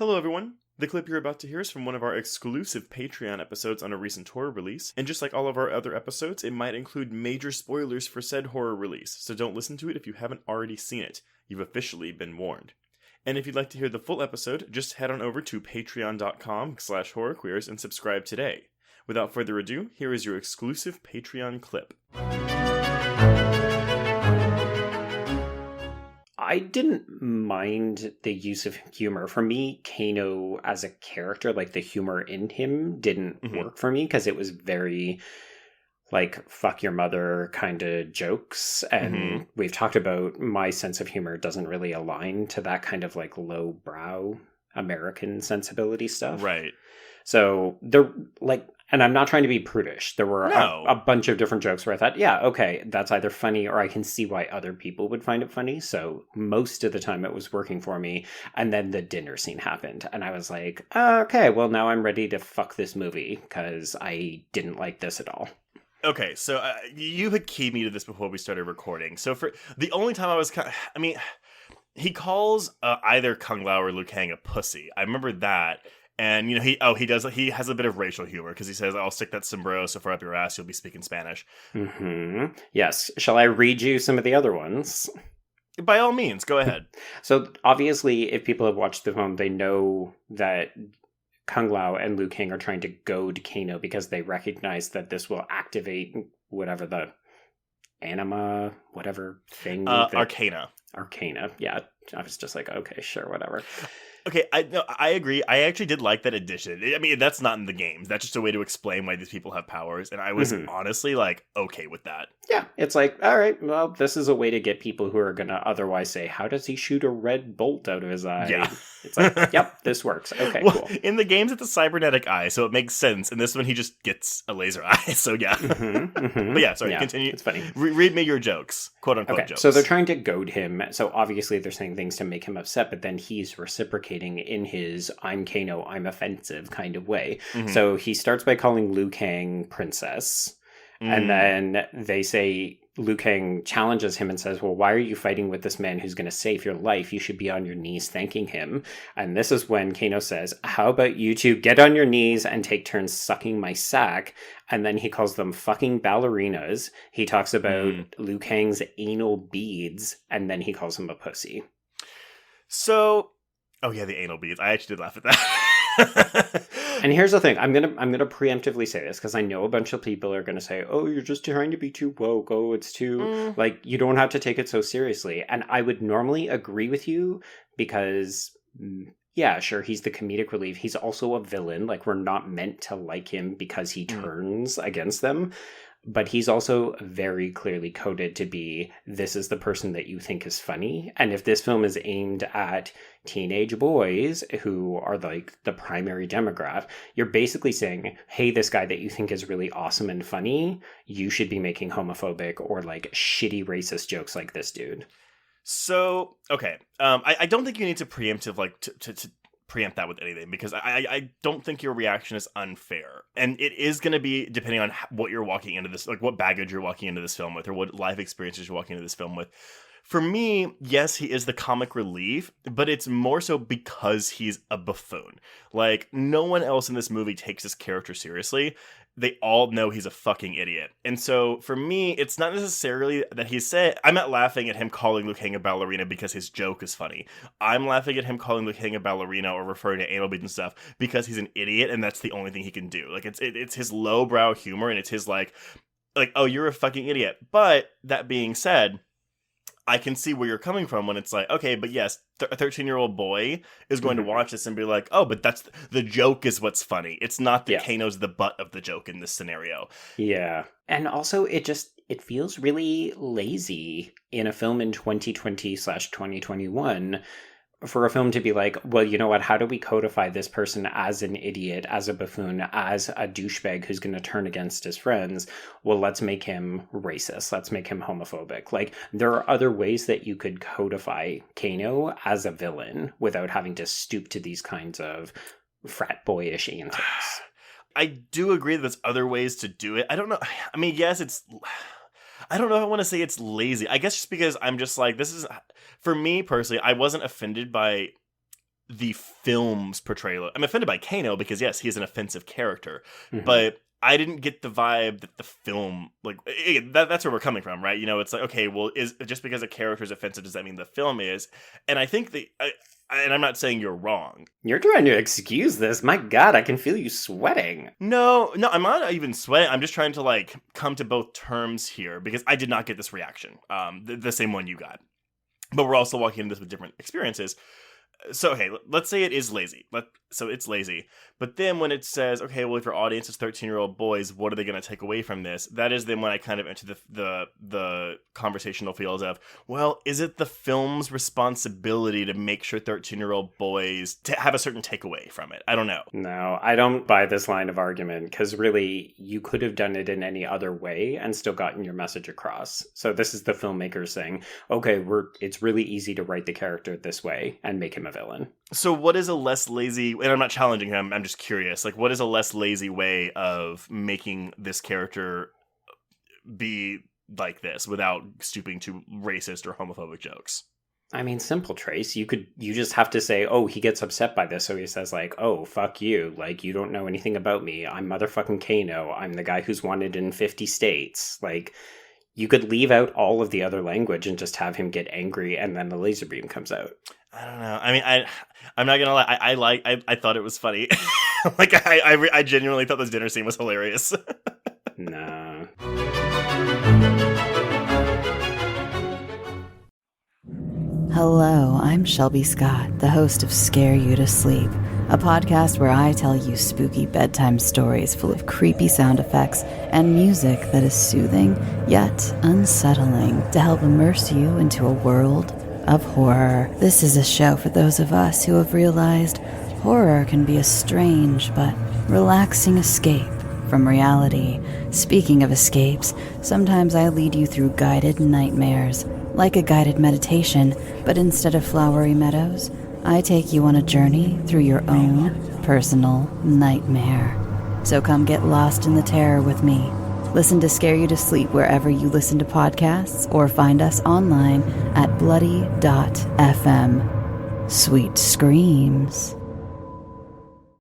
Hello, everyone. The clip you're about to hear is from one of our exclusive Patreon episodes on a recent horror release, and just like all of our other episodes, it might include major spoilers for said horror release, so don't listen to it if you haven't already seen it. You've officially been warned. And if you'd like to hear the full episode, just head on over to patreon.com/horrorqueers and subscribe today. Without further ado, here is your exclusive Patreon clip. I didn't mind the use of humor. For me, Kano as a character, like the humor in him didn't work for me because it was very like fuck your mother kind of jokes. And we've talked about my sense of humor doesn't really align to that kind of like lowbrow American sensibility stuff. Right. So they're like, and I'm not trying to be prudish. There were a bunch of different jokes where I thought, yeah, okay, that's either funny or I can see why other people would find it funny. So most of the time it was working for me. And then the dinner scene happened. And I was like, okay, well, now I'm ready to fuck this movie because I didn't like this at all. Okay, so you had keyed me to this before we started recording. So for the only time I was he calls either Kung Lao or Liu Kang a pussy. I remember that. And, you know, he has a bit of racial humor because he says, I'll stick that sombrero so far up your ass you'll be speaking Spanish. Yes. Shall I read you some of the other ones? By all means, go ahead. So, obviously, if people have watched the film, they know that Kung Lao and Liu Kang are trying to goad Kano because they recognize that this will activate whatever the anima, whatever thing. Arcana. Arcana, yeah. I was just like, okay, sure, whatever. Okay, I agree. I actually did like that addition. I mean, that's not in the games. That's just a way to explain why these people have powers. And I was honestly, like, okay with that. Yeah, it's like, all right, well, this is a way to get people who are going to otherwise say, how does he shoot a red bolt out of his eye? Yeah. It's like, yep, this works. Okay, well, cool. In the games, it's a cybernetic eye, so it makes sense. In this one, he just gets a laser eye, so yeah. But yeah, sorry, continue. It's funny. Read me your jokes, quote-unquote jokes. So they're trying to goad him. So obviously they're saying things to make him upset, but then he's reciprocating in his I'm Kano, I'm offensive kind of way. So he starts by calling Liu Kang princess. And then they say, Liu Kang challenges him and says, well, why are you fighting with this man who's going to save your life? You should be on your knees thanking him. And this is when Kano says, how about you two get on your knees and take turns sucking my sack? And then he calls them fucking ballerinas. He talks about Liu Kang's anal beads. And then he calls him a pussy. So, oh yeah, the anal beads. I actually did laugh at that. And here's the thing. I'm gonna preemptively say this because I know a bunch of people are gonna say, "Oh, you're just trying to be too woke. Oh, it's too like you don't have to take it so seriously." And I would normally agree with you because, yeah, sure, he's the comedic relief. He's also a villain. Like we're not meant to like him because he turns against them. But he's also very clearly coded to be, this is the person that you think is funny. And if this film is aimed at teenage boys who are like the primary demographic, you're basically saying, hey, this guy that you think is really awesome and funny, you should be making homophobic or like shitty racist jokes like this dude. So, okay. I don't think you need to preemptive, like, to preempt that with anything because I don't think your reaction is unfair, and it is going to be depending on what you're walking into this, like what baggage you're walking into this film with, or what life experiences you're walking into this film with. For me, yes, he is the comic relief, but it's more so because he's a buffoon. Like no one else in this movie takes this character seriously. They all know he's a fucking idiot. And so for me, it's not necessarily that I'm not laughing at him calling Liu Kang a ballerina because his joke is funny. I'm laughing at him calling Liu Kang a ballerina or referring to anal beads and stuff because he's an idiot and that's the only thing he can do. Like it's his lowbrow humor and it's his like, oh, you're a fucking idiot. But that being said, I can see where you're coming from when it's like, okay, but yes, a 13-year-old boy is going to watch this and be like, oh, but that's the joke is what's funny. It's not that Kano's the butt of the joke in this scenario. Yeah. And also it feels really lazy in a film in 2020/2021 for a film to be like, well, you know what? How do we codify this person as an idiot, as a buffoon, as a douchebag who's going to turn against his friends? Well, let's make him racist. Let's make him homophobic. Like, there are other ways that you could codify Kano as a villain without having to stoop to these kinds of frat boyish antics. I do agree that there's other ways to do it. I don't know. I mean, yes, I don't know if I want to say it's lazy. I guess just because I'm just like, this is, for me personally, I wasn't offended by the film's portrayal. I'm offended by Kano because yes, he is an offensive character, Mhm. but I didn't get the vibe that the film, like, that's where we're coming from, right? You know, it's like, okay, well, is just because a character is offensive, does that mean the film is? And I think and I'm not saying you're wrong. You're trying to excuse this. My God, I can feel you sweating. No, I'm not even sweating. I'm just trying to like come to both terms here because I did not get this reaction, the same one you got. But we're also walking into this with different experiences. So, okay, let's say it is lazy. So it's lazy. But then when it says, okay, well, if your audience is 13-year-old boys, what are they going to take away from this? That is then when I kind of enter the conversational fields of, well, is it the film's responsibility to make sure 13-year-old boys have a certain takeaway from it? I don't know. No, I don't buy this line of argument because really you could have done it in any other way and still gotten your message across. So this is the filmmaker saying, okay, it's really easy to write the character this way and make him a villain. So what is a less lazy, and I'm not challenging him, I'm just curious, like what is a less lazy way of making this character be like this without stooping to racist or homophobic jokes? I mean, simple, Trace. You just have to say, oh, he gets upset by this, so he says like, oh, fuck you, like you don't know anything about me. I'm motherfucking Kano. I'm the guy who's wanted in 50 states. Like, you could leave out all of the other language and just have him get angry, and then the laser beam comes out. I don't know. I mean, I'm not gonna lie. I thought it was funny. Like I genuinely thought this dinner scene was hilarious. Nah. Hello, I'm Shelby Scott, the host of Scare You to Sleep, a podcast where I tell you spooky bedtime stories full of creepy sound effects and music that is soothing yet unsettling to help immerse you into a world of horror. This is a show for those of us who have realized horror can be a strange but relaxing escape from reality. Speaking of escapes, sometimes I lead you through guided nightmares, like a guided meditation, but instead of flowery meadows, I take you on a journey through your own personal nightmare. So come get lost in the terror with me. Listen to Scare You to Sleep wherever you listen to podcasts or find us online at bloody.fm. Sweet screams.